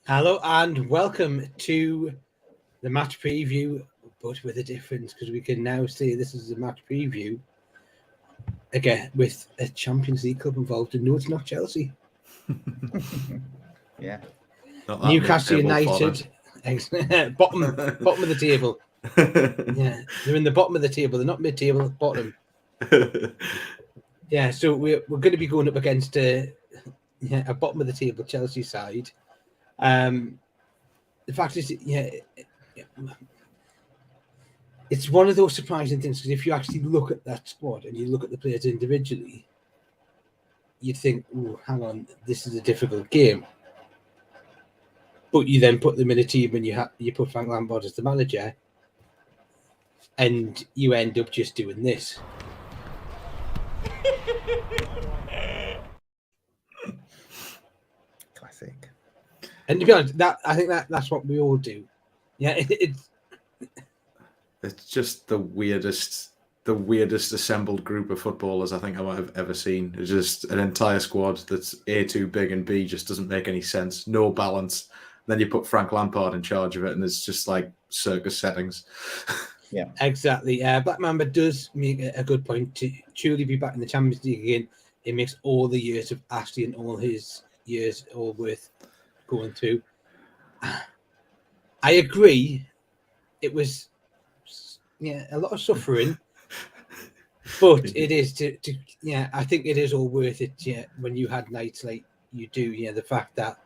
Hello and welcome to the match preview, but with a difference because we can now say this is a match preview again with a Champions League club involved. And no, it's not Chelsea. Yeah, Newcastle United, bottom of the table. Yeah, they're in the bottom of the table. They're not mid-table, bottom. Yeah, so we're going to be going up against a bottom of the table Chelsea side. The fact is, it's one of those surprising things because if you actually look at that squad and you look at the players individually, you'd think, "Oh, hang on, this is a difficult game." But you then put them in a team and you put Frank Lampard as the manager, and you end up just doing this. classic. And to be honest, I think that's what we all do. Yeah, it's just the weirdest assembled group of footballers I think I might have ever seen. It's just an entire squad that's A, too big, and B, just doesn't make any sense. No balance. Then you put Frank Lampard in charge of it, and it's just like circus settings. Yeah, exactly. Black Mamba does make a good point. To truly be back in the Champions League again, it makes all the years of Ashley and all his years all worth going through. I agree. It was a lot of suffering, but it is I think it is all worth it. Yeah, when you had nights like you do, the fact that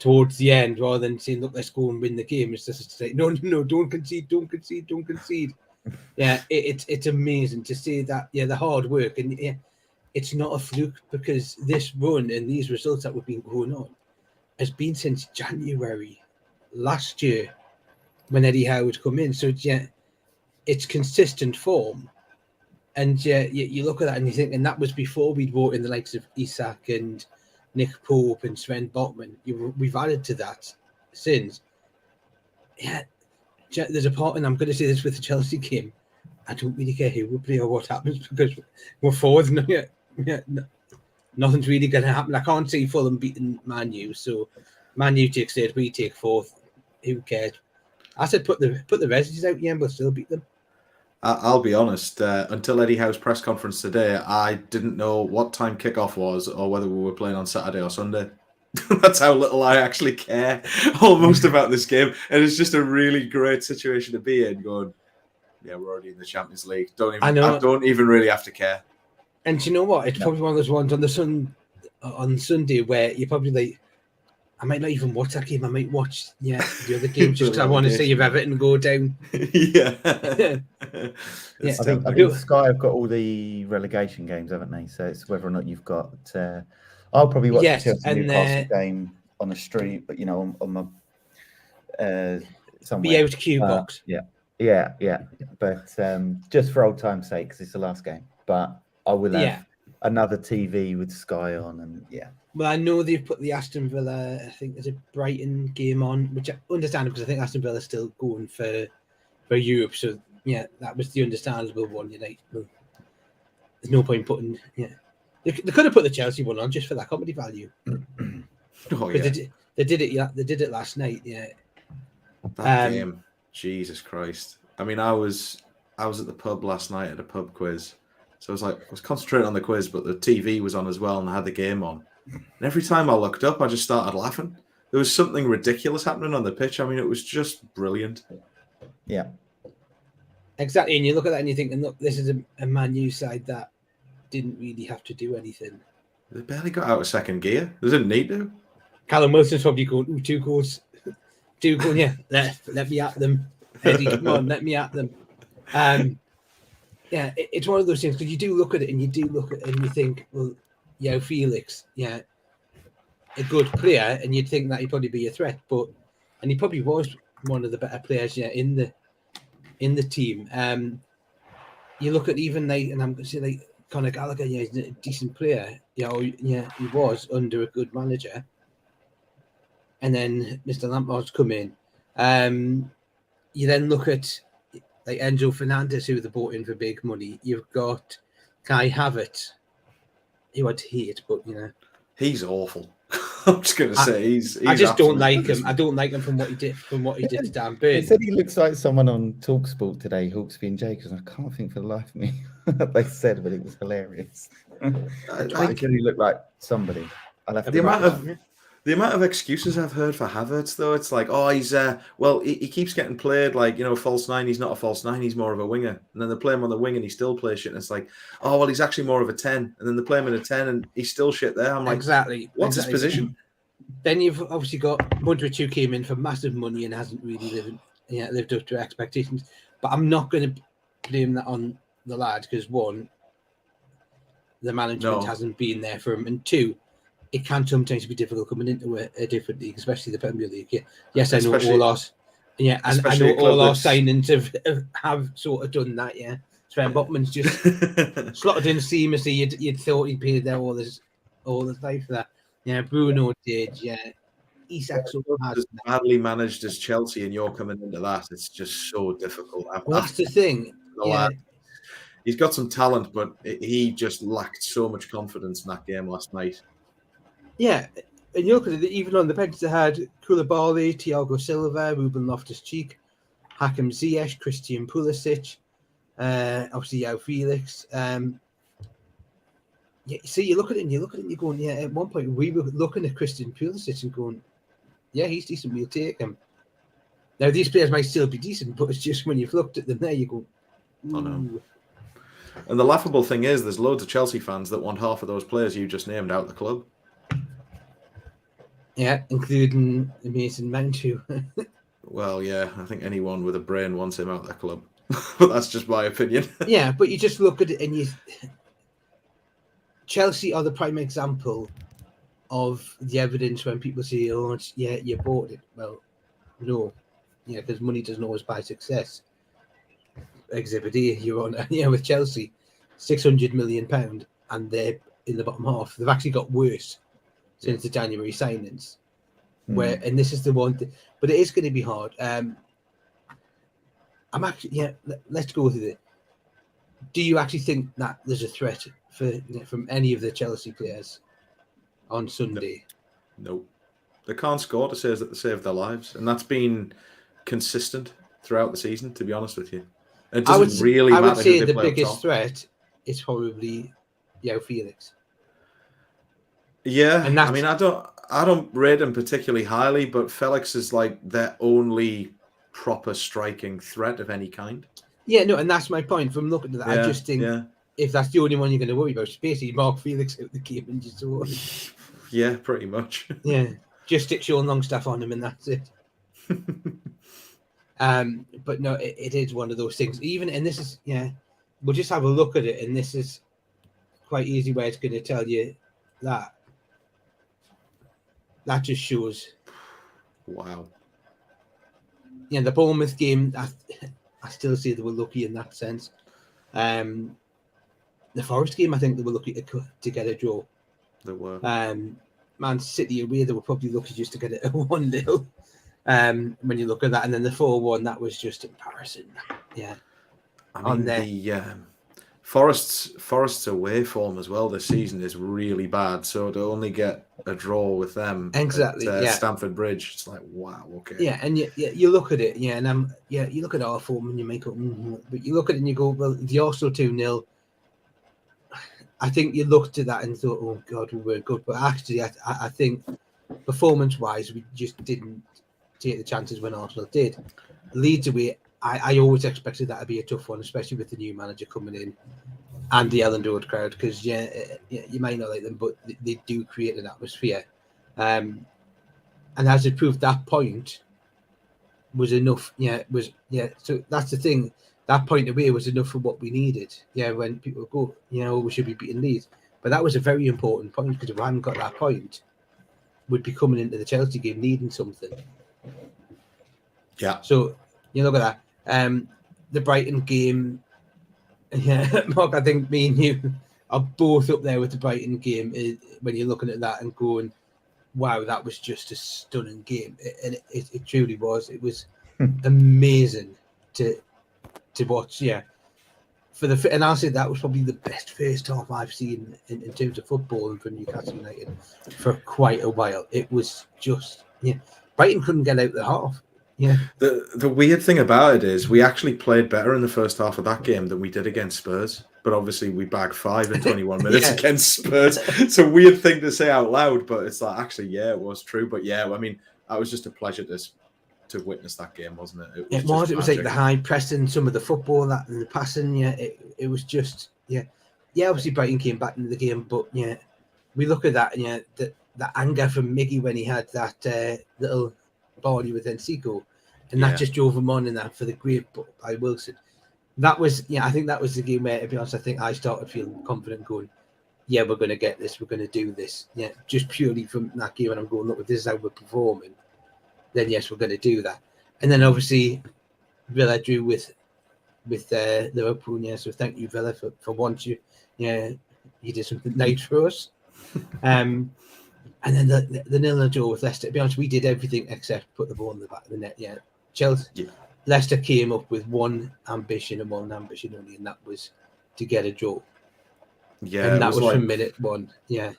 towards the end, rather than saying, "Look, let's go and win the game," it's just to say, "No, don't concede. Yeah, it's amazing to see that. Yeah, the hard work, and it's not a fluke because this run and these results that we've been going on has been since January last year when Eddie Howe would come in. So it's consistent form, and you look at that and you think, and that was before we'd brought in the likes of Isak and Nick Pope and Sven Botman. We've added to that since. Yeah, there's a part, and I'm going to say this with the Chelsea game, I don't really care who we play or what happens because we're forward. Nothing's really going to happen. I can't see Fulham beating Man U, so Man U takes third, we take fourth. Who cares? I said put the residents out, we'll still beat them. I'll be honest, until Eddie Howe's press conference today, I didn't know what time kickoff was or whether we were playing on Saturday or Sunday. That's how little I actually care almost about this game. And it's just a really great situation to be in, going, yeah, we're already in the Champions League. I don't even really have to care. And you know what? It's probably one of those ones on Sunday where you're probably like, I might not even watch that game. I might watch the other game just because I want to see if Everton go down. I think Sky have got all the relegation games, haven't they? So it's whether or not you've got. I'll probably watch the Chelsea Newcastle game on the street, but on my somewhere. BOQ box. Yeah. But just for old time's sake, because it's the last game. But I will have another TV with Sky on, and Well, I know they've put the Aston Villa, I think there's a Brighton game on, which I understand because I think Aston Villa's still going for Europe. So, that was the understandable one. There's no point putting, They could have put the Chelsea one on just for that comedy value. They did it last night, That game, Jesus Christ. I mean, I was at the pub last night at a pub quiz. So I was concentrating on the quiz, but the TV was on as well and I had the game on. And every time I looked up, I just started laughing. There was something ridiculous happening on the pitch. I mean, it was just brilliant. Yeah. Exactly. And you look at that and you think, look, this is a Man U side that didn't really have to do anything. They barely got out of second gear. They didn't need to. Callum Wilson's probably going, 2 goals. 2 goals, let me at them. Eddie, come on, let me at them. It's one of those things because you do look at it and you think, well, Felix, a good player, and you'd think that he'd probably be a threat, and he probably was one of the better players, in the team. You look at even and I'm going to say Conor Gallagher, he's a decent player, he was under a good manager, and then Mr. Lampard's come in. You then look at like Enzo Fernandez, who they bought in for big money. You've got Kai Havertz, who I'd hate, but He's awful. I'm just going to say he's I just don't like him. dismal. I don't like him from what he did to Dan Burn. He said he looks like someone on TalkSport today, Hawksby and Jacobs. I can't think for the life of me what they said, but it was hilarious. I said he looked like somebody. I'll have to the amount of excuses I've heard for Havertz, though, it's like, oh, he's he keeps getting played like, false nine. He's not a false nine. He's more of a winger. And then they play him on the wing and he still plays shit. And it's like, oh, well, he's actually more of a 10. And then they play him in a 10 and he's still shit there. I'm like, exactly. What's his position? Then you've obviously got Mudrich, who came in for massive money and hasn't really lived up to expectations. But I'm not going to blame that on the lad because, one, the management hasn't been there for him, and two, it can sometimes be difficult coming into a different league, especially the Premier League. Yeah. Yes, I know all our signings have sort of done that. Yeah, Sven Botman's just slotted in seamlessly. You'd thought he'd paid there all his life for that. Yeah, Bruno did. Yeah, Isak has badly managed as Chelsea, and you're coming into that. It's just so difficult. Well, that's the thing. Yeah. He's got some talent, but he just lacked so much confidence in that game last night. Yeah, and you look at it, even on the bench they had Koulibaly, Thiago Silva, Ruben Loftus-Cheek, Hakim Ziyech, Christian Pulisic, obviously João Felix. So you look at it and you're going, yeah, at one point we were looking at Christian Pulisic and going, yeah, he's decent, we'll take him. Now, these players might still be decent, but it's just when you've looked at them there, you go, ooh. I know. And the laughable thing is, there's loads of Chelsea fans that want half of those players you just named out the club. Yeah, including Mason Mount, who... Well, yeah, I think anyone with a brain wants him out their club. But that's just my opinion. Yeah, but you just look at it and you... Chelsea are the prime example of the evidence when people say, oh, yeah, you bought it. Well, no. Yeah, because money doesn't always buy success. Exhibit A, you're on, with Chelsea, £600 million, and they're in the bottom half. They've actually got worse since the January signings. And this is the one, but it is going to be hard. Let's go through it. Do you actually think that there's a threat from any of the Chelsea players on Sunday? No. They can't score to save their lives, and that's been consistent throughout the season, to be honest with you. It doesn't really matter. I would say the biggest threat is probably João Felix. Yeah, I mean, I don't rate him particularly highly, but Felix is like their only proper striking threat of any kind. Yeah, no, and that's my point. From looking at that, I just think if that's the only one you're going to worry about, it's basically Mark Felix out the game and just worry. Yeah, pretty much. Yeah, just stick Sean Longstaff on him and that's it. But no, it is one of those things. And this is, we'll just have a look at it, and this is quite easy where it's going to tell you that. That just shows. Wow. Yeah, the Bournemouth game, I still say they were lucky in that sense. The Forest game, I think they were lucky to get a draw. They were. Man City away, they were probably lucky just to get it at 1-0. When you look at that, and then the 4-1, that was just embarrassing. Yeah. I mean, the Forest's away form as well this season is really bad. So to only get a draw with them at Stamford Bridge, it's like, wow, okay. Yeah, and you look at it, and you look at our form and you make up, but you look at it and you go, well, the Arsenal 2-0. I think you looked at that and thought, oh God, we were good, but actually, I think performance-wise, we just didn't take the chances when Arsenal did. Leeds away, I always expected that to be a tough one, especially with the new manager coming in and the Ellen Road crowd, because you might not like them, but they do create an atmosphere. And as it proved, that point was enough. So that's the thing. That point away was enough for what we needed. Yeah, when people go, we should be beating Leeds, but that was a very important point, because if we hadn't got that point, we'd be coming into the Chelsea game needing something. Yeah. So you look at that. The Brighton game, Mark, I think me and you are both up there with the Brighton game when you're looking at that and going, wow, that was just a stunning game. And it truly was. It was amazing to watch. Yeah. and I'll say that was probably the best first half I've seen in terms of football and for Newcastle United for quite a while. It was just Brighton couldn't get out the half. Yeah. The weird thing about it is we actually played better in the first half of that game than we did against Spurs. But obviously we bagged 5 in 21 minutes against Spurs. It's a weird thing to say out loud, but it's like actually, it was true. But I mean, that was just a pleasure to witness that game, wasn't it? It was like the high pressing, some of the football, that and the passing. It was just obviously Brighton came back into the game, but we look at that and the anger from Miggy when he had that little bally with Enciso, and that just drove him on, and that for the great by Wilson. That was I think that was the game where, to be honest, I think I started feeling confident, going, we're going to get this, we're going to do this. Just purely from that game, and I'm going, look, if this is how we're performing, then yes, we're going to do that. And then obviously Villa drew with Liverpool. So thank you, Villa, for once you did something nice for us. And then the 0-0 draw with Leicester. To be honest, we did everything except put the ball in the back of the net. Leicester came up with one ambition only, and that was to get a draw. And that was like, from minute 1. It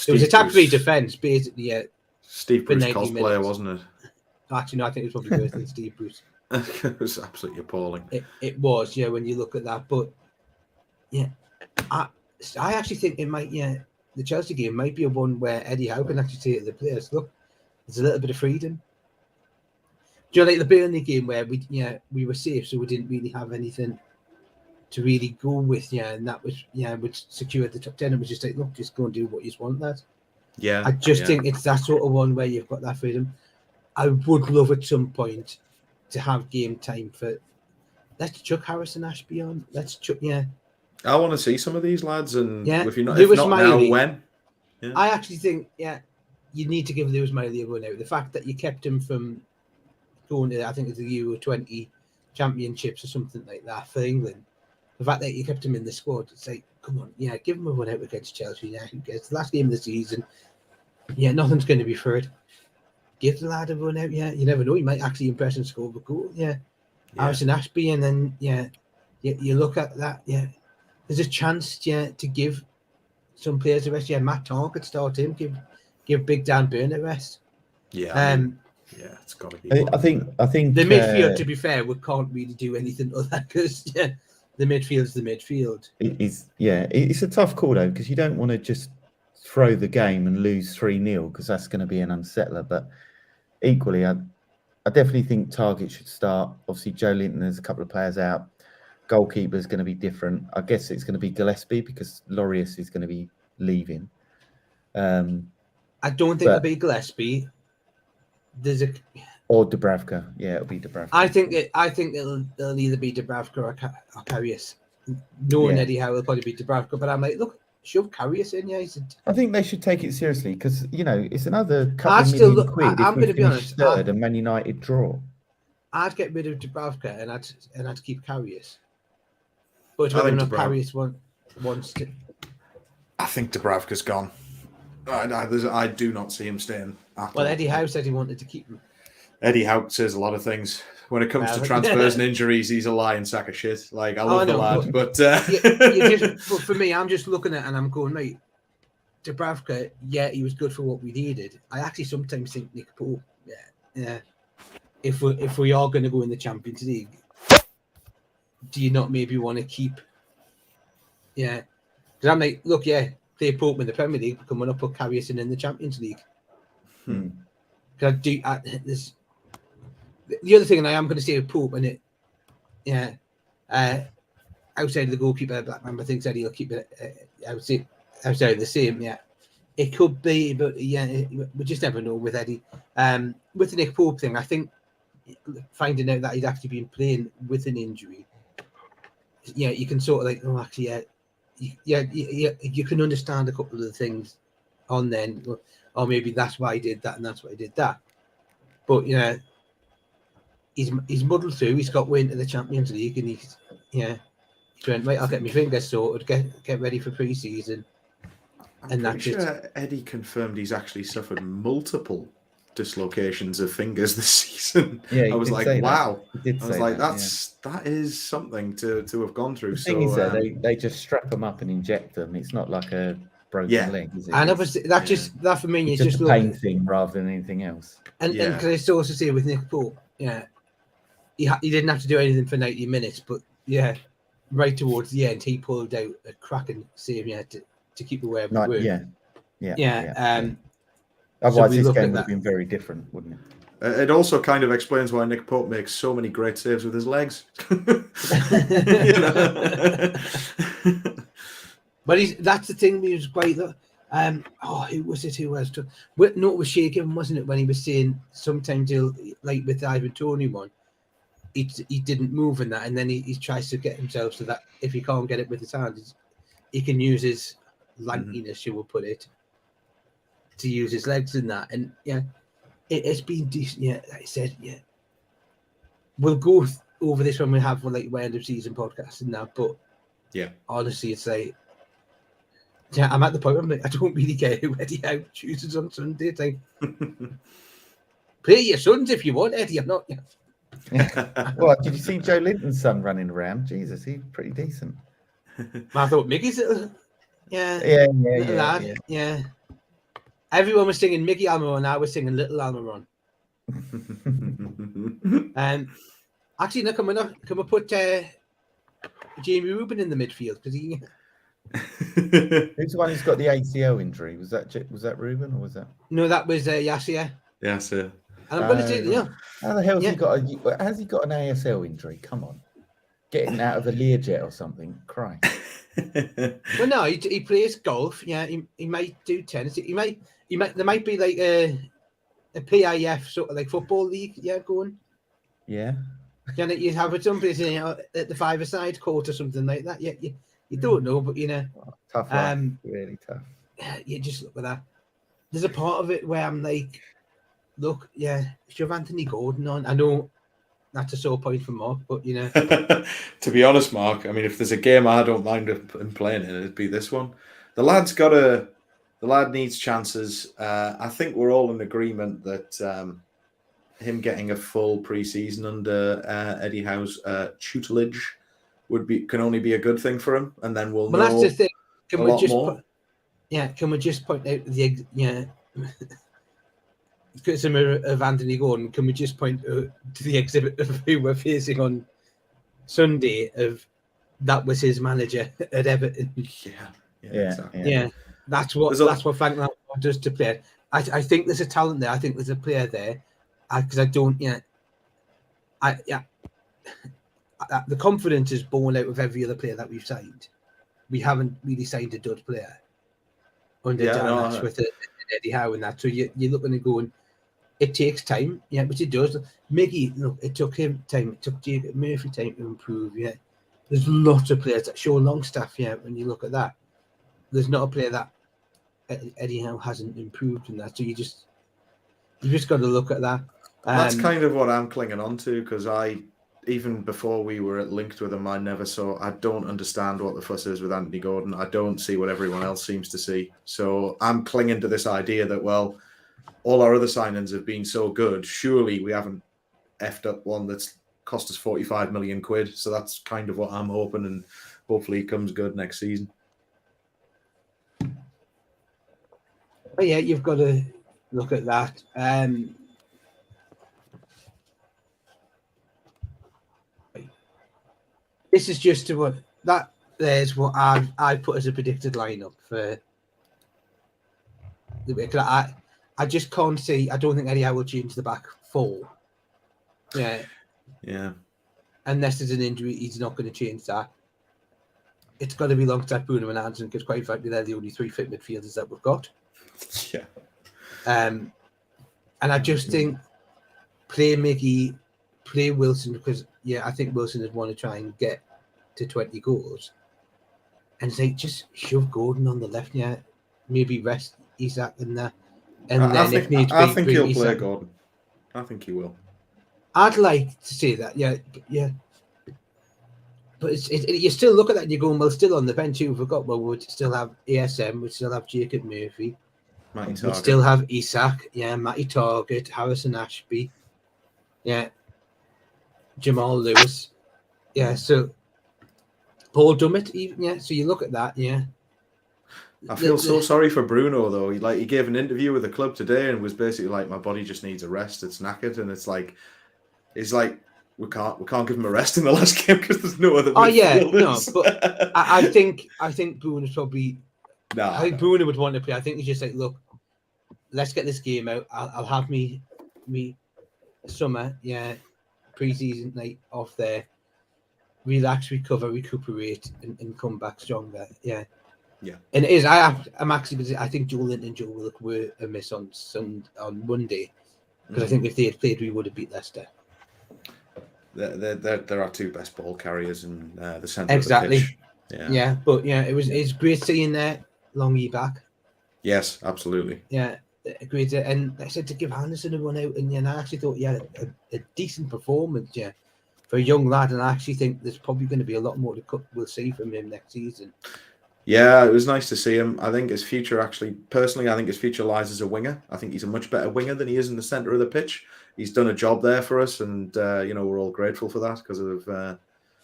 was attack-free defence, basically. Steve Bruce cosplayer, wasn't it? Actually, no, I think it was probably worse than Steve Bruce. It was absolutely appalling. It was, when you look at that. But, I actually think it might, the Chelsea game might be a one where Eddie Howe can actually say to the players, look, there's a little bit of freedom. Do you know, like the Burnley game where we were safe, so we didn't really have anything to really go with, and that was, which secured the top 10. It was just like, look, just go and do what you want, lad. I just think it's that sort of one where you've got that freedom. I would love at some point to have game time for. Let's chuck Harrison Ashby on. Let's chuck. I want to see some of these lads, and if not Miley, now, when? I actually think you need to give Lewis Miley a run out. The fact that you kept him from going to, I think it's the Euro 20 Championships or something like that for England. The fact that you kept him in the squad, it's like, come on, give him a run out against Chelsea. It's the last game of the season. Nothing's going to be for it. Give the lad a run out. You never know. He might actually impress and score a goal. Harrison Ashby, and then you look at that. There's a chance to give some players a rest. Matt Tarr could start him. Give Big Dan Burn a rest. It's got to be. I think the midfield. To be fair, we can't really do anything other because the midfield's the midfield. It's a tough call though, because you don't want to just throw the game and lose 3-0 because that's going to be an unsettler. But equally, I definitely think Target should start. Obviously, Joe Linton, there's a couple of players out. Goalkeeper is going to be different. I guess it's going to be Gillespie because Lorius is going to be leaving. I don't think it'll be Gillespie. Or Dubravka. It'll be Dubravka. I think it'll either be Dubravka or Karius. Knowing Eddie Howe will probably be Dubravka, but I'm like, look, shove Karius in. I think they should take it seriously because it's another couple of million quid. I'm going to be honest. Third, a Man United draw. I'd get rid of Dubravka and I'd keep Karius. But whether or not Karius wants to. I think Dubravka's gone. I do not see him staying. Eddie Howe said he wanted to keep him. Eddie Howe says a lot of things. When it comes to transfers and injuries, he's a lying sack of shit. Like, I love the lad, but... but for me, I'm just looking at it and I'm going, mate, Dubravka, he was good for what we needed. I actually sometimes think Nick Pope, if we are going to go in the Champions League, do you not maybe want to keep... Because I'm like, look, play Pope in the Premier League, coming up, put Karius in the Champions League. Because the other thing, and I am going to say with Pope, and outside of the goalkeeper, Black Mamba thinks that he'll keep it. I would say outside of the same. It could be, but we just never know with Eddie. With the Nick Pope thing, I think finding out that he'd actually been playing with an injury, you can sort of like, oh, actually, you can understand a couple of the things on then, or maybe that's why he did that and that's why he did that. But he's muddled through. He's got way into the Champions League, and he's went, right, I'll get my fingers sorted, get ready for pre-season. I'm pretty sure Eddie confirmed he's actually suffered multiple dislocations of fingers this season. Yeah, I was like, wow. He did I was say like, that, that is something to have gone through. The thing is that they just strap them up and inject them. It's not like a broken leg, is it? And obviously that for me is just a pain thing rather than anything else. And can I also say with Nick Pope, he didn't have to do anything for 90 minutes, but right towards the end, he pulled out a cracking save to keep away from the work. Otherwise, this game would have been very different, wouldn't it? It also kind of explains why Nick Pope makes so many great saves with his legs. But that's the thing. He was great. Who was it? Who was it? No, it was Shea Given, wasn't it? When he was saying sometimes he'll, like with the Ivan Toney one, he didn't move in that, and then he tries to get himself so that if he can't get it with his hands, he can use his lankiness, you will put it, to use his legs in that. And it's been decent. Like I said, we'll go over this when we have end of season podcasts and that. But honestly, it's like, I'm at the point where I'm like, I don't really care who Eddie Howe chooses on Sunday. It's like, play your sons if you want, Eddie. I'm not. Well, did you see Joe Linton's son running around? Jesus, he's pretty decent. I thought Mickey's little, lad. Everyone was singing Mickey Almiron, I was singing Little Almiron. Actually, no, can we put Jamie Rubin in the midfield because he. Who's the one who's got the ACL injury? Was that Rubin or was that? No, that was Yasser. Yasser. And I'm going to say, how the hell has he got an ASL injury? Come on, getting out of a Learjet or something. Christ. Well, no, he plays golf. He might do tennis. There might be like a PIF sort of like football league. Going. Yeah. You have it someplace at the five-a-side court or something like that. You don't know, but tough life, really tough. You just look at that. There's a part of it where I'm like, look, shove Anthony Gordon on. I know that's a sore point for Mark, but to be honest, Mark, I mean, if there's a game I don't mind him playing in, it'd be this one. The lad needs chances. I think we're all in agreement that him getting a full pre-season under Eddie Howe's tutelage can only be a good thing for him, and then we'll know. That's the thing. Can we just point out the because of Anthony Gordon? Can we just point to the exhibit of who we're facing on Sunday? Of that was his manager at Everton. Exactly. That's what Frank Lampard does to play. I think there's a talent there. I think there's a player there. Because I don't. The confidence is born out of every other player that we've signed. We haven't really signed a dud player under Dan Ashworth and Eddie Howe and that. So you're looking and going, it takes time, but it does. Mickey, look, it took him time. It took Jacob Murphy time to improve. There's lots of players that show Longstaff. When you look at that, there's not a player that Eddie Howe hasn't improved in that. So you just got to look at that. That's kind of what I'm clinging on to because even before we were linked with him, I don't understand what the fuss is with Anthony Gordon. I don't see what everyone else seems to see. So I'm clinging to this idea that, well, all our other signings have been so good. Surely we haven't effed up one that's cost us 45 million quid. So that's kind of what I'm hoping, and hopefully it comes good next season. But you've got to look at that. This is just there's what I put as a predicted lineup for the week. I just can't see. I don't think Eddie Howe will change the back four. Yeah. Unless there's an injury, he's not going to change that. It's got to be Longstaff, Bruno, and Anderson because, quite frankly, they're the only three fit midfielders that we've got. Yeah. And I just think play Mickey, play Wilson because I think Wilson would want to try and get to 20 goals. And say just shove Gordon on the left, maybe rest Isak and that. And then I think he'll play Isak. Gordon. I think he will. I'd like to say that, But you still look at that and you're going, well, still on the bench, who we've got? Well, we'd still have ASM, we'd still have Jacob Murphy. Matty We'd Target. still have Isak, Matty Target, Harrison Ashby, Jamal Lewis, so Paul Dummett, even, so you look at that, I feel so sorry for Bruno though. He gave an interview with the club today and was basically like, "My body just needs a rest. It's knackered," and it's like we can't give him a rest in the last game because there's no other midfielders. But I think Bruno's probably. I think Bruno would want to play. I think he's just like, look, let's get this game out. I'll have me summer, pre-season night off there, relax, recover, recuperate, and come back stronger. Yeah. And it is. I'm actually. I think Joel and Joe Willock were a miss on Monday because I think if they had played, we would have beat Leicester. There are two best ball carriers in the centre of the pitch. But it's great seeing Longy back. Yes, absolutely. Yeah, great. And I said to give Anderson a run out, and I actually thought he had a decent performance. For a young lad, and I actually think there's probably going to be a lot more we'll see from him next season. Yeah, it was nice to see him. I think his future I think his future lies as a winger. I think he's a much better winger than he is in the centre of the pitch. He's done a job there for us, and we're all grateful for that because of the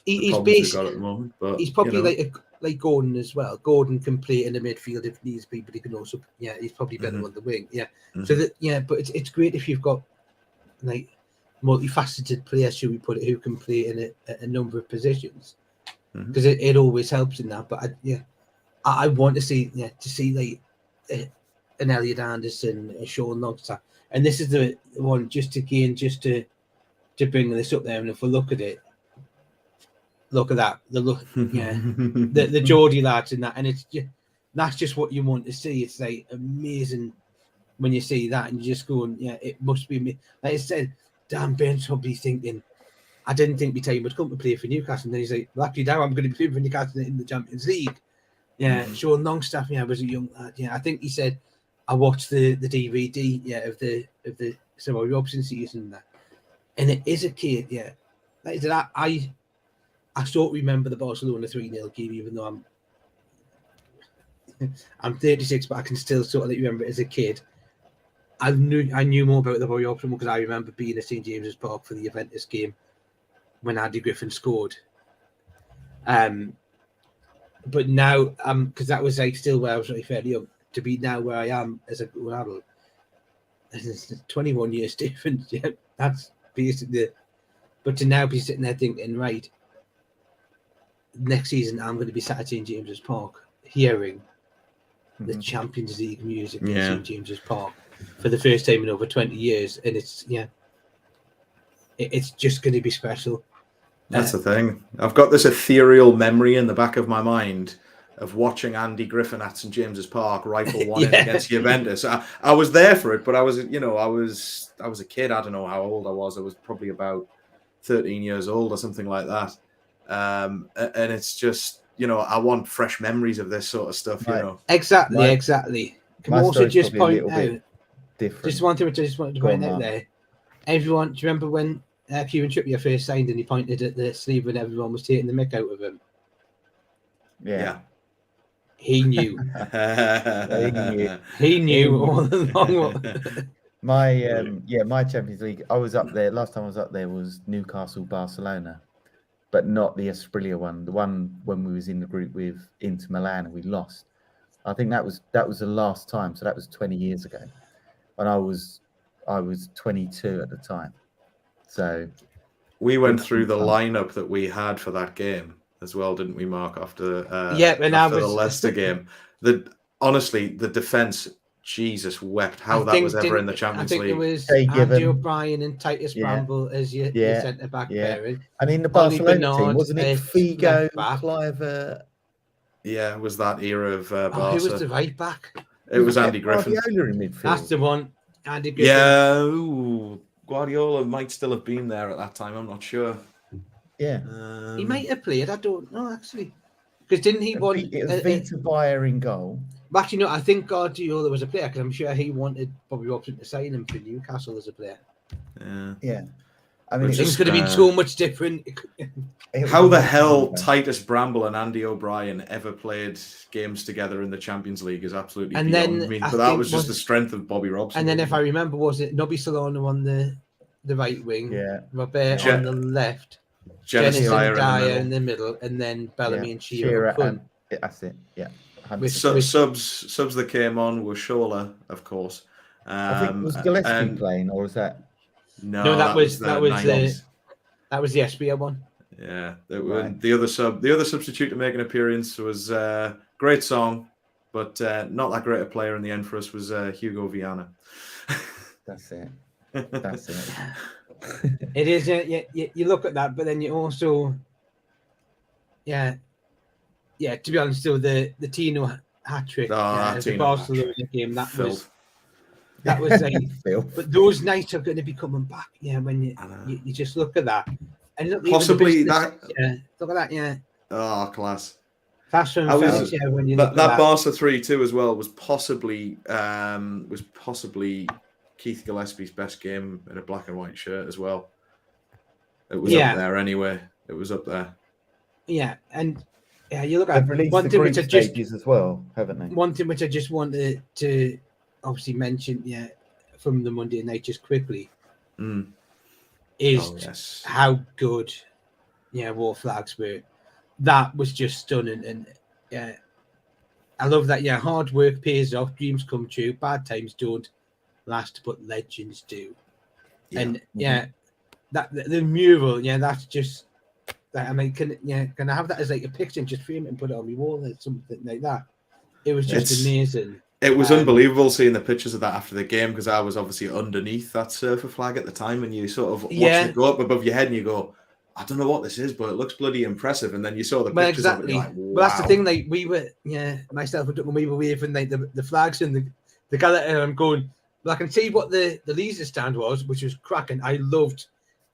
problems we've got at the moment. But he's probably like Gordon as well. Gordon can play in the midfield if needs be, but he can also he's probably better on the wing. So that but it's great if you've got like multifaceted players, should we put it, who can play in a number of positions, because it always helps in that. But I want to see like an Elliot Anderson, a Sean Longstaff, and this is the one just to bring this up there. And if we look at it, look at that, the Geordie lads in that, and that's just what you want to see. It's like amazing when you see that, and you just go, it must be me. Like I said, Dan Burns probably thinking, I didn't think my time would come to play for Newcastle, and then he's like, well, actually now I'm going to be playing for Newcastle in the Champions League. Sean Longstaff, was a young lad. I think he said, I watched the DVD, of the Samuel Robson season, and it is a kid, Like I said, I sort of remember the Barcelona 3-0 game, even though I'm 36, but I can still sort of remember it as a kid. I knew more about the Roy Robson because I remember being at St James's Park for the Juventus game when Andy Griffin scored. But now, because that was still where I was really fairly young, to be now where I am as a grown adult, it's 21 years difference. That's basically. But to now be sitting there thinking, right, next season I'm going to be sat at St James's Park hearing the Champions League music in St James's Park for the first time in over 20 years, and it's just going to be special. That's the thing. I've got this ethereal memory in the back of my mind of watching Andy Griffin at St James's Park rifle one in against Juventus. I was there for it, but I was a kid. I don't know how old I was. I was probably about 13 years old or something like that. And it's just, I want fresh memories of this sort of stuff. Right. Exactly. Can we also just point out? Different. Just wanted to point out there. Everyone, do you remember when Kieran Trippier first signed and he pointed at the sleeve when everyone was taking the mick out of him? Yeah. He knew. He knew all along. My Champions League. I was up there. Last time I was up there was Newcastle, Barcelona, but not the Asprilia one. The one when we was in the group with Inter Milan and we lost. I think that was the last time. So that was 20 years ago, and I was 22 at the time. So we went through the lineup that we had for that game as well, didn't we, Mark? After the Leicester game, honestly, the defense, Jesus wept how that was ever in the Champions League. I think it was Andy O'Brien and Titus Bramble as your centre back pairing. And in the Barcelona team, wasn't it Figo, Cliver? Yeah, it was that era of Barca. Who was the right back? It was Andy Griffin. Guardiola in midfield. That's the one. Andy Griffin. Yeah, Guardiola might still have been there at that time. I'm not sure. Yeah, he might have played. I don't know actually, because didn't he want? It was Vita Bayer in goal. Actually, no. I think Guardiola was a player because I'm sure he wanted Bobby Robson to sign him for Newcastle as a player. Yeah. I mean, Which Things is, could have been so much different. how the hell Titus Bramble and Andy O'Brien ever played games together in the Champions League is absolutely And beyond then me. I But that think was just the strength of Bobby Robson. And then, if I wasn't remember, was it Nobby Solano on the right wing, Yeah. Robert Je- on the left, it? Jennison Jennison Dyer Dyer in the middle. and then Bellamy Yeah. and Shearer up front. and that's it. Yeah. 100%. With- Subs that came on were Shola, of course. I think was Gillespie and- playing, or was that? No, that was the the 90s. SBA one. Yeah, Right. the other substitute to make an appearance was great song, but not that great a player in the end for us was Hugo Viana. That's it. That's it. It is. You look at that, but then you also, to be honest, still the Tino hat trick, the Tino Barcelona game, that Filth. was like. Filth. But those nights are going to be coming back. Yeah, when you just look at that, and look, Possibly even the that. business, yeah, look at that. Yeah, Oh, class. fast and I was- finish. Yeah, when you look That at that. Barca 3-2 as well was possibly Keith Gillespie's best game in a black and white shirt as well. It was up there anyway. It was up there. Yeah, and you look They've at released one the thing group which I just stages as well, haven't they? one thing which I just wanted to obviously mention, from the Monday night just quickly, is yes. how good, War Flags were. That was just stunning, and I love that. Yeah, hard work pays off, dreams come true, bad times don't last, but legends do. Yeah. And that the mural, that's just that. I mean, can I have that as like a picture and just frame it and put it on my wall or something like that? It was just amazing. It was unbelievable seeing the pictures of that after the game because I was obviously underneath that surfer flag at the time, and you sort of watch it go up above your head, and you go, I don't know what this is, but it looks bloody impressive. And then you saw the pictures of it, you're like, wow. Well, that's the thing. Like we were, myself and when we were waving like the flags and the galley, and I'm going. Well, I can see what the leaser stand was, which was cracking. I loved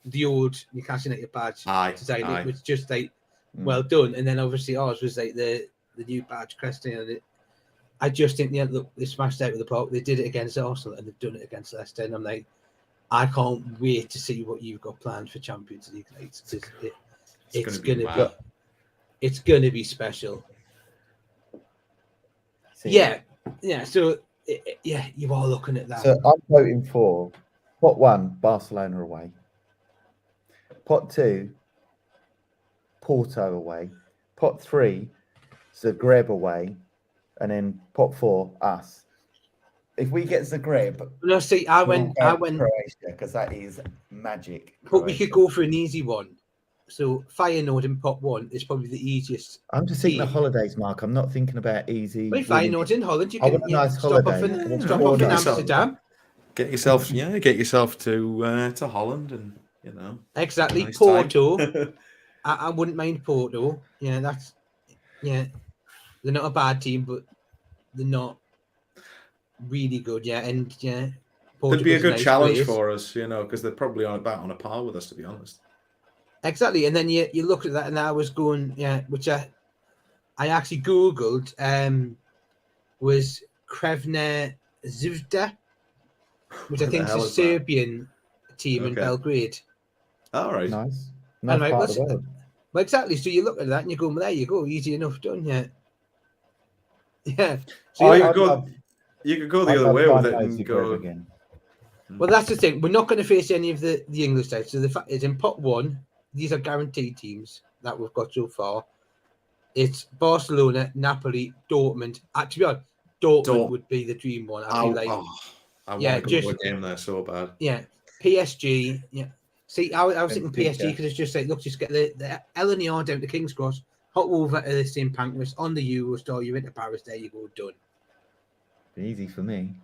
the old Newcastle United badge design. It was just like well done. And then obviously ours was like the new badge cresting on it. I just think look, they smashed out with the park. They did it against Arsenal and they've done it against Leicester. And I'm like, I can't wait to see what you've got planned for Champions League nights because it's gonna be special. Yeah. So you are looking at that. So I'm voting for pot 1, Barcelona away. Pot 2, Porto away. Pot 3, Zagreb away. And then pot 4, us. If we get Zagreb, no, see, I went Croatia because that is magic. But we could go for an easy one. So Feyenoord in pot 1 is probably the easiest. I'm just thinking of holidays, Mark. I'm not thinking about easy. Well, Feyenoord in Holland, you I can want a nice stop holiday. off in Amsterdam. Get yourself to Holland, and Exactly. nice Porto. I wouldn't mind Porto. They're not a bad team, but they're not really good. It'd be a good challenge for us, because they're probably on a par with us, to be honest. Exactly, and then you look at that, and I was going, which I actually googled, was Krevner Zvezda, which I think is a Serbian team in Belgrade. All right, nice part of the world. Well, exactly. So you look at that and you go, well, there you go, easy enough done, Yeah. So you could go the other way with it and go again. Well, that's the thing. We're not going to face any of the English sides. So the fact is, in pot 1, these are guaranteed teams that we've got so far. It's Barcelona, Napoli, Dortmund. To be honest, Dortmund would be the dream one. I want to go to a game there so bad. Yeah, PSG. Yeah. See, I was thinking PSG because it's just like, look, just get the LNER down to King's Cross, hot over to the St. Pancras on the Eurostar. You're into Paris. There you go, done. Easy for me.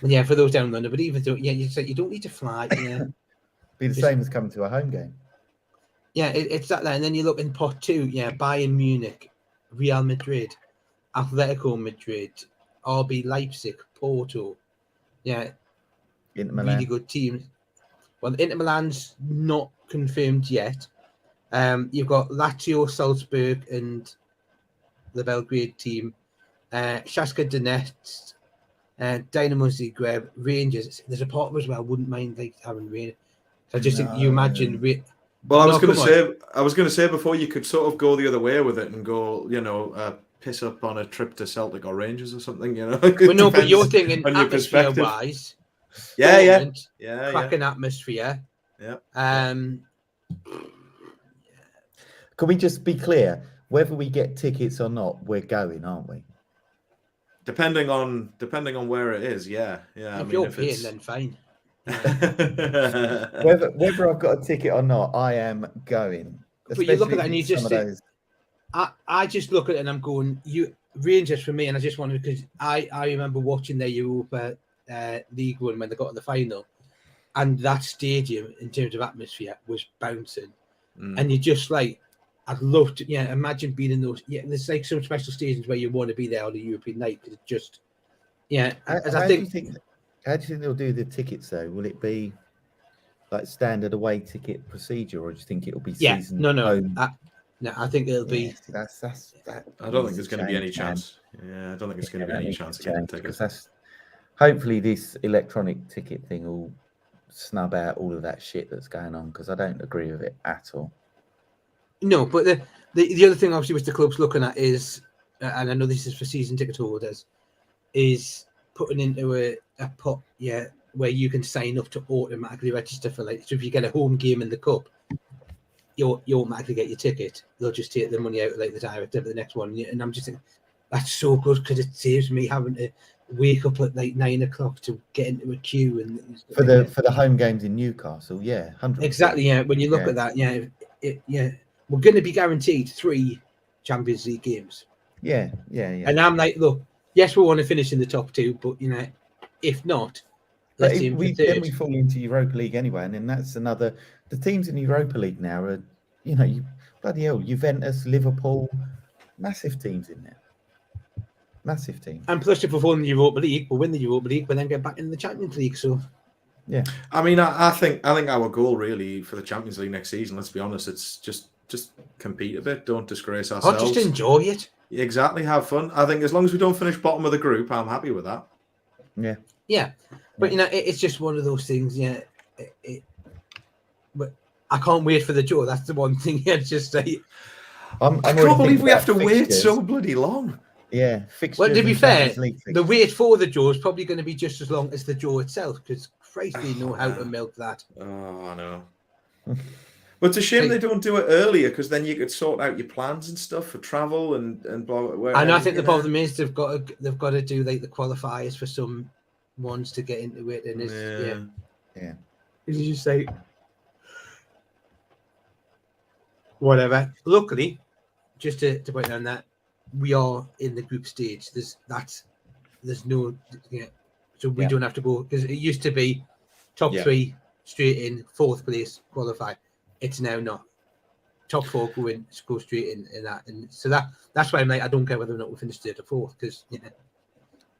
Yeah, for those down London, but even though, you don't need to fly. Yeah, be the same as coming to a home game. Yeah, it's that. And then you look in pot 2. Yeah, Bayern Munich, Real Madrid, Atletico Madrid, RB Leipzig, Porto. Yeah, Inter Milan. Really good teams. Well, Inter Milan's not confirmed yet. You've got Lazio, Salzburg, and the Belgrade team. Shakhtar Donetsk, Dynamo Zagreb, Rangers. There's a part of as well. I wouldn't mind having Rangers. I just think you imagine. Well, I No, was going to come say, before you could sort of go the other way with it and go, piss up on a trip to Celtic or Rangers or something, It Well, no, but you're depends thinking on your perspective. atmosphere-wise. Yeah. Cracking atmosphere. Yeah. Can we just be clear? Whether we get tickets or not, we're going, aren't we? Depending on where it is, yeah. If you're paying, then fine. Whether I've got a ticket or not, I am going. But you look at that and you Especially just some of think, those. I just look at it and I'm going, Rangers for me, and I just wanted, because I remember watching their Europa League run when they got to the final, and that stadium in terms of atmosphere was bouncing, and you just like, I'd love to, imagine being in those. Yeah, there's like some special stations where you want to be there on a European night because it just, How do you think they'll do the tickets though? Will it be like standard away ticket procedure, or do you think it'll be season home? No, I think it'll be. That's I don't think there's going to be any chance. Yeah, I don't think there's going to be any chance of getting tickets. That's hopefully this electronic ticket thing will snub out all of that shit that's going on, because I don't agree with it at all. No, but the other thing obviously which the club's looking at is, and I know this is for season ticket holders, is putting into a pot, where you can sign up to automatically register for, like, so if you get a home game in the cup, you automatically get your ticket. They'll just take the money out like the direct debit the next one, and I'm just thinking that's so good because it saves me having to wake up at like 9 o'clock to get into a queue and for the home games in Newcastle. 100%. Exactly. Yeah, when you look at that, we're going to be guaranteed 3 Champions League games. Yeah. And I'm like, look, yes, we want to finish in the top 2, but if not, let's aim for 3rd. Then we fall into Europa League anyway, and then that's another. The teams in Europa League now are, bloody hell, Juventus, Liverpool, massive teams in there. Massive teams. And plus, if we won the Europa League, we'll win the Europa League, we'll then get back in the Champions League. So, yeah. I mean, I think our goal really for the Champions League next season, let's be honest, it's just compete a bit, don't disgrace ourselves. Just enjoy it. Exactly, have fun. I think as long as we don't finish bottom of the group, I'm happy with that. Yeah. But it's just one of those things. But I can't wait for the draw. That's the one thing. Just say, I can't believe we have to wait so bloody long. Yeah. Well, to be fair, the wait for the draw is probably going to be just as long as the draw itself, because Christ, they know how to milk that. Oh, I know. But it's a shame they don't do it earlier, because then you could sort out your plans and stuff for travel and blah, blah. And I think the problem is they've got to do like the qualifiers for some ones to get into it, and it's you just say whatever. Luckily, just to point down that we are in the group stage. There's no so we don't have to go, because it used to be top 3 straight in, 4th place qualify. It's now not. Top 4 go straight in that, and so that's why I'm like, I don't care whether or not we finish 3rd or 4th, because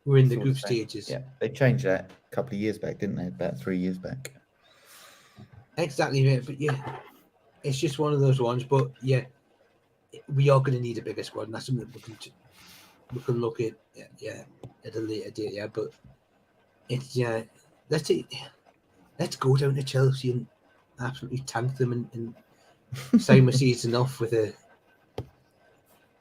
we're in the group stages. Yeah, they changed that a couple of years back, didn't they? About 3 years back. Exactly, but it's just one of those ones. But we are going to need a bigger squad, and that's something we can look at at a later date. But it's let's go down to Chelsea and absolutely tank them and sign the season off with a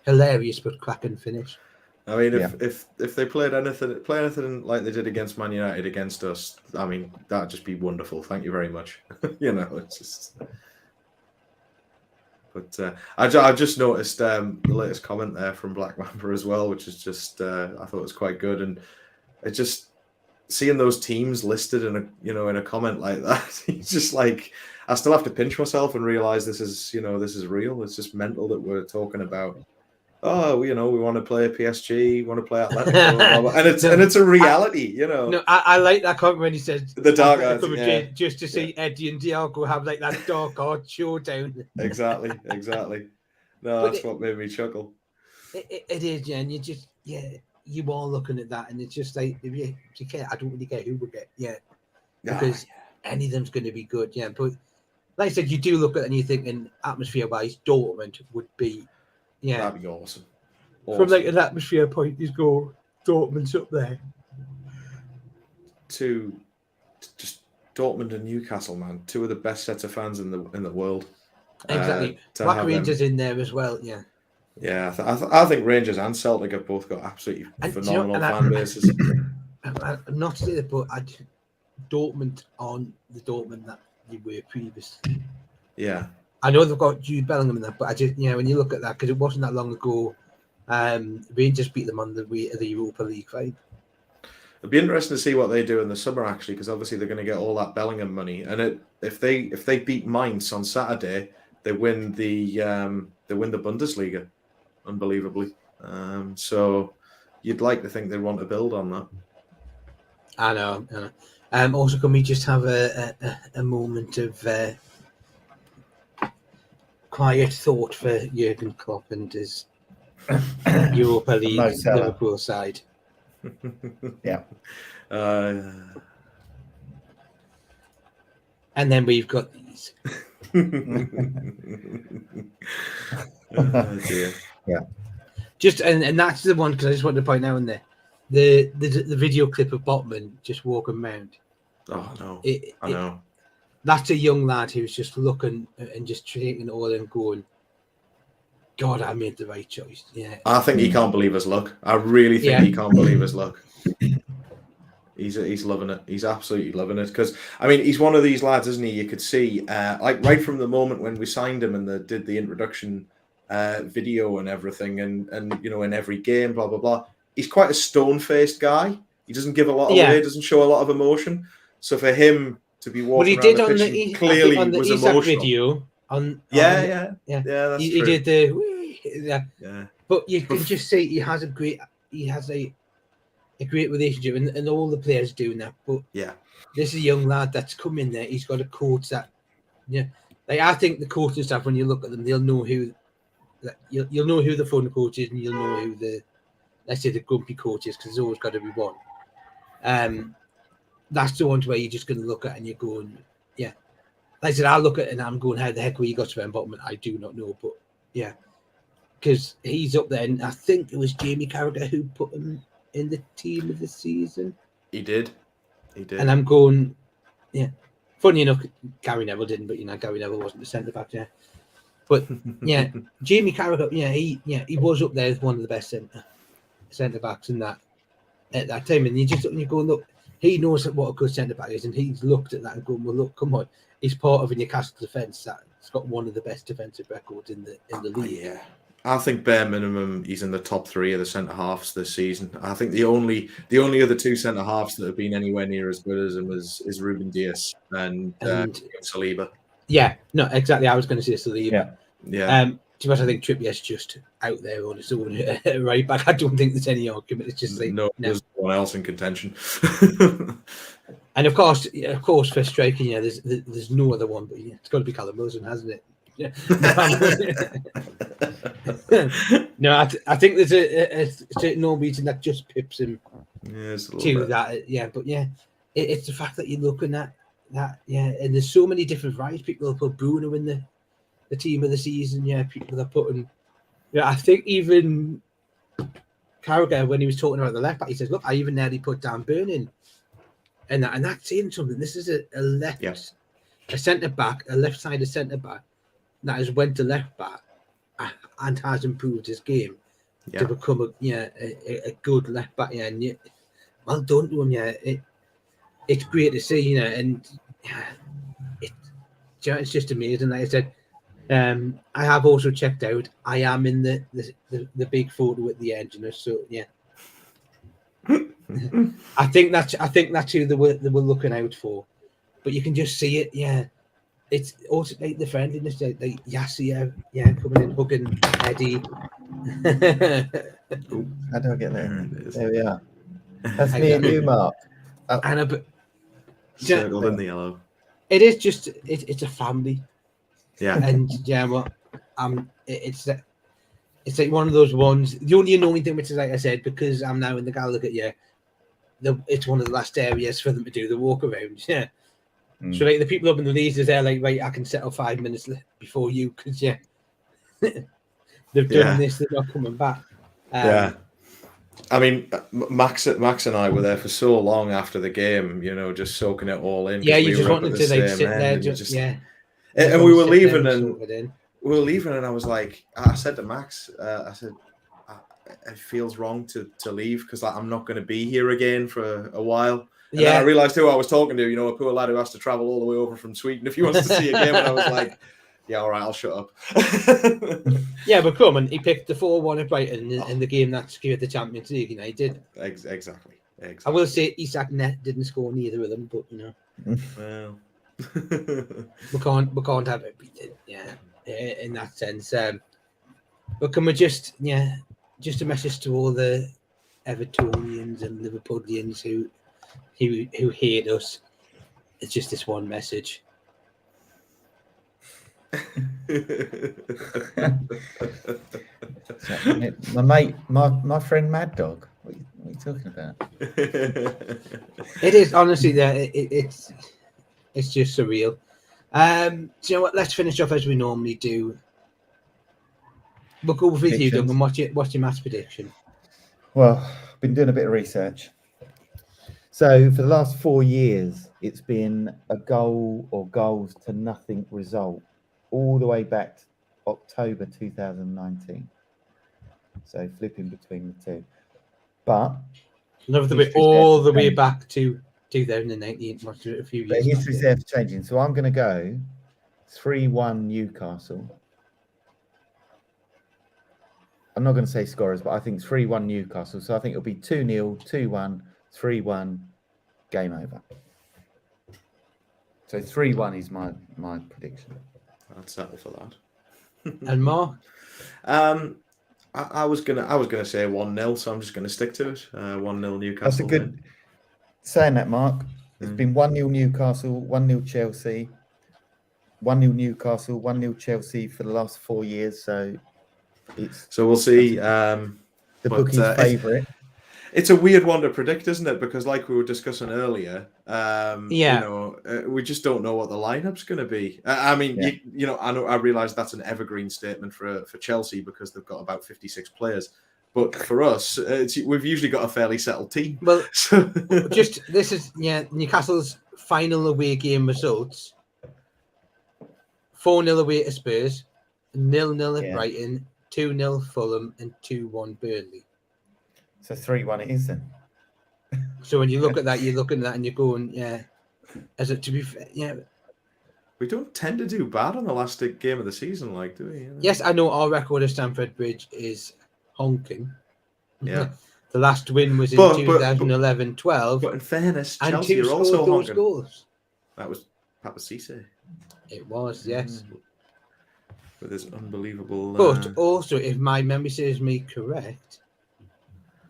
hilarious but cracking finish. I mean, if they played anything like they did against Man United against us, I mean, that'd just be wonderful. Thank you very much. It's just. But I just noticed the latest comment there from Black Mamba as well, which is just I thought it was quite good, and it just seeing those teams listed in a comment like that, it's just like I still have to pinch myself and realize this is real. It's just mental that we're talking about. Oh, we want to play PSG, want to play Atletico, and it's a reality, No, I like that comment when he said the dark arts, just to see Eddie and Diago have like that dark art showdown. Exactly. No, that's what made me chuckle. It is, and you just you are looking at that, and it's just like if you care, I don't really care who we get, because any of them's going to be good, But like I said, you do look at it and you're thinking atmosphere-wise, Dortmund would be. Yeah, that'd be awesome. From like an atmosphere point, you go Dortmund's up there. To Dortmund and Newcastle, man, two of the best sets of fans in the world. Exactly. To Black have Rangers them. in there as well. Yeah. Yeah, I think Rangers and Celtic have both got absolutely And do you know- phenomenal and I- fan bases. I'm not to say that, but Dortmund on the Dortmund that you were previously. Yeah. I know they've got Jude Bellingham in that, but I just, when you look at that, because it wasn't that long ago, Rangers beat them on the way of the Europa League, right? It'd be interesting to see what they do in the summer, actually, because obviously they're going to get all that Bellingham money, and if they beat Mainz on Saturday, they win the Bundesliga, unbelievably. So you'd like to think they'd want to build on that. I know. Also, can we just have a moment of quiet thought for Jurgen Klopp and his Europa League Liverpool side? Yeah. And then we've got these. Oh, dear. Yeah. Just and that's the one, because I just wanted to point out in there the video clip of Botman just walking around. Oh no, I know. That's a young lad who's just looking and just taking it all and going, God, I made the right choice. Yeah. I think he can't believe his luck. I really think he can't believe his luck. He's loving it. He's absolutely loving it, because I mean, he's one of these lads, isn't he? You could see, like right from the moment when we signed him and did the introduction video and everything, and in every game, blah blah blah. He's quite a stone-faced guy. He doesn't give a lot away. Doesn't show a lot of emotion. So for him to be walking around the pitch, clearly on the was emotional. Video Yeah, that's he true. Did the But you can just see he has a great relationship, and all the players doing that. But this is a young lad that's come in there. He's got a coach that, like I think the coaching staff, when you look at them, they'll know who, you'll know who the fun coach is, and you'll know who the, let's say, the grumpy coach is, because there's always got to be one. That's the ones where you're just going to look at and you're going, like I said, I look at it and I'm going, how the heck were you got to Botman? I do not know, but because he's up there, and I think it was Jamie Carragher who put him in the team of the season. He did. And I'm going, funny enough, Gary Neville didn't, but Gary Neville wasn't the centre back there. But Jamie Carragher, he was up there as one of the best centre backs in that at that time. And you go, look, he knows what a good centre back is, and he's looked at that and gone, well, look, come on, he's part of a Newcastle defence that's got one of the best defensive records in the league. Yeah. I think bare minimum he's in the top 3 of the centre halves this season. I think the only other 2 centre halves that have been anywhere near as good as him is Ruben Dias and Saliba. Yeah, no, exactly. I was going to say Saliba. Yeah. To much, I think Trippier's just out there on his own right back. I don't think there's any argument. It's just like there's no one else in contention. And of course, for striking, there's no other one, but it's got to be Callum Wilson, hasn't it? Yeah. No, I think there's a certain Norwegian that just pips him to that. But it's the fact that you're looking at that. And there's so many different varieties. People put Bruno in the team of the season. People are putting. I think even Carragher, when he was talking about the left back, he says, "Look, I even nearly put Dan Burn in," and that's saying something. This is a left, a centre back, a left-sided centre back that has went to left back and has improved his game to become a good left back. And well done to him. It's great to see, and it's just amazing. Like I said, I have also checked out. I am in the big photo at the end, so I think that's who they were looking out for. But you can just see it, It's also like the friendliness, like Yassir, coming in, hugging Eddie. How do I get there? There we are. That's me and you, Mark. Circled in the yellow. It is just it's a family. And it's like one of those ones. The only annoying thing, which is like I said, because I'm now in the Gallagher, it's one of the last areas for them to do the walk around. So like the people up in the leads, they're like, right, I can settle 5 minutes before you, because they've done this, they're not coming back. I mean, Max and I were there for so long after the game, just soaking it all in. Yeah, you we just were up wanted at the to like same sit end, there, and you just yeah. and we were leaving, and I was like, I said to Max, I said, it feels wrong to leave because I'm not going to be here again for a while. And then I realised who I was talking to, a poor lad who has to travel all the way over from Sweden if he wants to see a game. And I was like, yeah, all right, I'll shut up. Yeah, but come on, he picked the 4-1 at Brighton in the game that secured the Champions League United. Exactly. I will say Isak Net didn't score neither of them, but well, we can't have everything, in that sense. But can we just a message to all the Evertonians and Liverpoolians who hate us. It's just this one message. My mate, my friend Mad Dog. What are you talking about? It is honestly it's just surreal. So you know what? Let's finish off as we normally do. We'll go with you, Doug, and what's your match prediction? Well, I've been doing a bit of research. So for the last 4 years, it's been a goal or goals to nothing result all the way back to October 2019. So flipping between the two. But all the way back to 2019, a few years. But history's there for changing. So I'm going to go 3-1 Newcastle. I'm not going to say scorers, but I think 3-1 Newcastle. So I think it'll be 2-0, 2-1, 3-1, game over. So 3-1 is my prediction. I'd settle for that. And Mark? I was gonna say 1-0, so I'm just gonna stick to it. 1-0 Newcastle. That's a good saying that, Mark. It's been 1-0 Newcastle, 1-0 Chelsea, 1-0 Newcastle, 1-0 Chelsea for the last 4 years. So we'll see. The bookie's favourite. It's a weird one to predict, isn't it? Because like we were discussing earlier, we just don't know what the lineup's going to be. I realise that's an evergreen statement for Chelsea because they've got about 56 players. But for us, we've usually got a fairly settled team. Well, this is Newcastle's final away game results: 4-0 away to Spurs, 0-0 at Brighton, 2-0 Fulham, and 2-1 Burnley. So 3-1 it is then. So when you look at that, you're looking at that and you're going, as it to be fair, we don't tend to do bad on the last game of the season, do we? Yes, I know our record at Stamford Bridge is honking. Yeah. The last win was in 2011-12. But in fairness, Chelsea are also honking. Goals. That was Papa Cisse. It was, yes. With his unbelievable... But also, if my memory serves me correct,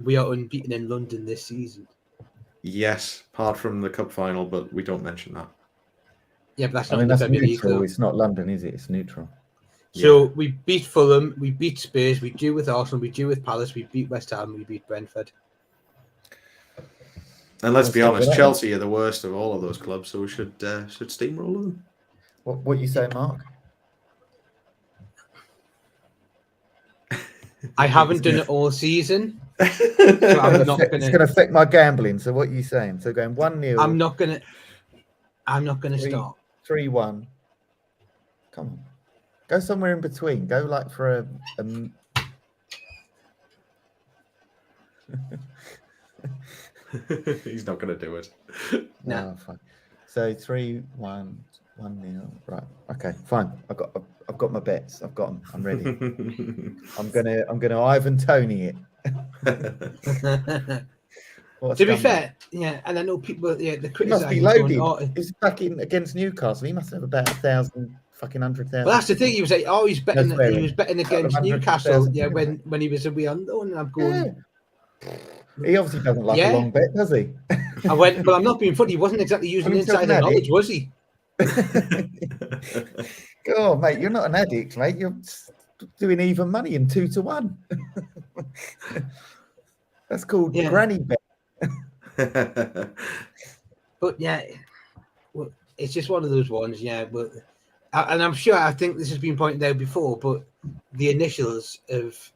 we are unbeaten in London this season. Yes, apart from the cup final, but we don't mention that. Yeah, but that's not neutral. It's not London, is it? It's neutral. So we beat Fulham, we beat Spurs, we drew with Arsenal, we drew with Palace, we beat West Ham, we beat Brentford. And let's be honest, Chelsea are the worst of all of those clubs, so we should steamroll them. What you say, Mark? I haven't done it all season. So I'm not gonna. It's going to affect my gambling. So what are you saying? So going 1-0. I'm not gonna start 3-1. Come on, go somewhere in between. Go like for a He's not going to do it. No, fine. So 3-1, 1-0. Right. Okay. Fine. I've got my bets. I've got them. I'm ready. I'm gonna Ivan Toney it. To be fair, and I know people. The he must be loaded. He's back in against Newcastle. He must have about 100,000. Well, that's the thing. He was like, he's betting. He was betting against Newcastle. When he was a wee unknown, and I'm going. Yeah. He obviously doesn't like a long bet, does he? I went, but I'm not being funny. He wasn't exactly using insider knowledge, was he? Oh, mate, you're not an addict, mate. You're doing even money in 2-1. That's called granny bet. But it's just one of those ones, But and I'm sure I think this has been pointed out before, but the initials of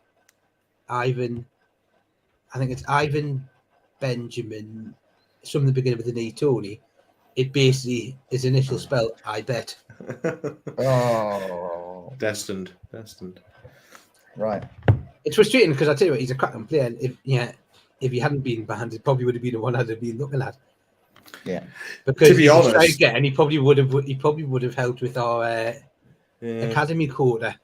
Ivan I think it's Ivan Benjamin, from the beginning with the name Tony. It basically his initial spell, I bet. Oh, Destined. right. It's frustrating because I tell you what, he's a cracking player. And if he hadn't been banned, it probably would have been the one I'd have been looking at. Yeah. Because To be honest, again, he probably would have helped with our academy quota.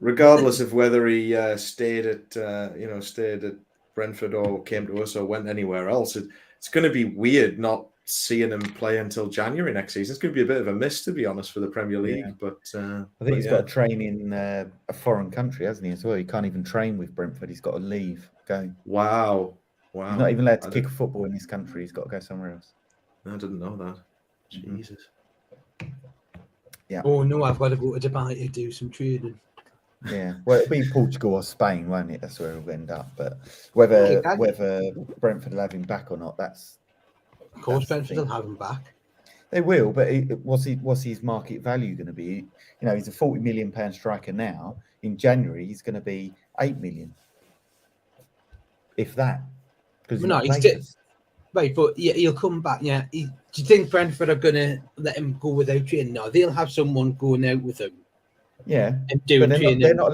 regardless of whether he stayed at Brentford or came to us or went anywhere else, it's going to be weird not seeing him play until January next season. It's going to be a bit of a miss, to be honest, for the Premier League. Yeah. But I think he's got to train in a foreign country, hasn't he, as well? He can't even train with Brentford. He's got to leave, go. Wow. He's not even allowed to kick a football in this country. He's got to go somewhere else. I didn't know that. Jesus. Yeah. Oh no, I've got to go to Dubai to do some training. Yeah. Well, it'll be Portugal or Spain, won't it? That's where it'll end up. But whether Brentford will have him back or not, that's... Of course, Brentford will have him back. They will, but what's his market value going to be? You know, he's a £40 million striker now. In January, he's going to be 8 million, if that. Because No, he's still right, but yeah, he'll come back. Yeah, do you think Brentford are going to let him go without training? No, they'll have someone going out with him. Yeah, and doing training. They're not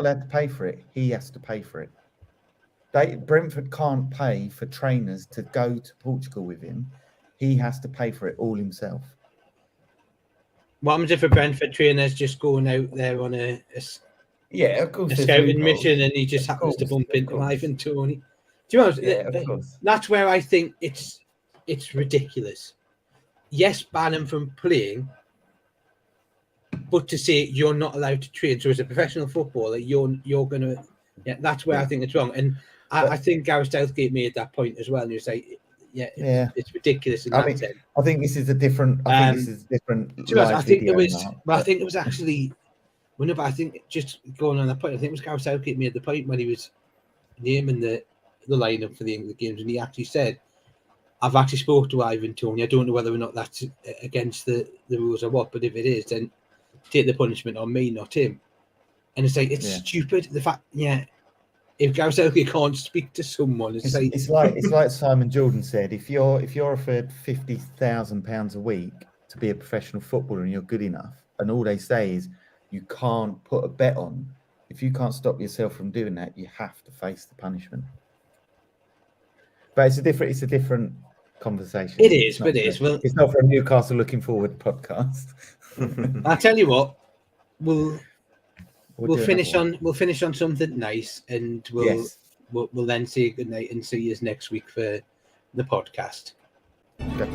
allowed to pay for it. He has to pay for it. Brentford can't pay for trainers to go to Portugal with him. He has to pay for it all himself. What happens if a Brentford trainer's just going out there on a of course, scouting mission and he just happens to bump into Ivan Toney? Do you know? That's where I think it's ridiculous. Yes, ban him from playing, but to say you're not allowed to train. So as a professional footballer, you're gonna. Yeah, that's where I think it's wrong. And I think Gareth Southgate made that point as well. And you say, it's ridiculous. In that sense. I think this is a different. I think it was actually. Well, no, but I think just going on that point, I think it was Gareth Southgate made the point when he was naming the lineup for the England games, and he actually said, "I've actually spoke to Ivan Toney. I don't know whether or not that's against the rules or what, but if it is, then take the punishment on me, not him." And it's like it's stupid. The fact, if Gareth Southgate can't speak to someone, it's like Simon Jordan said, if you're offered £50,000 a week to be a professional footballer and you're good enough, and all they say is you can't put a bet on, if you can't stop yourself from doing that, you have to face the punishment. But it's a different conversation. It is, but it is. Well, it's not for a Newcastle Looking Forward podcast. I'll tell you what, we'll finish on something nice, and we'll then say good night and see you next week for the podcast. Okay.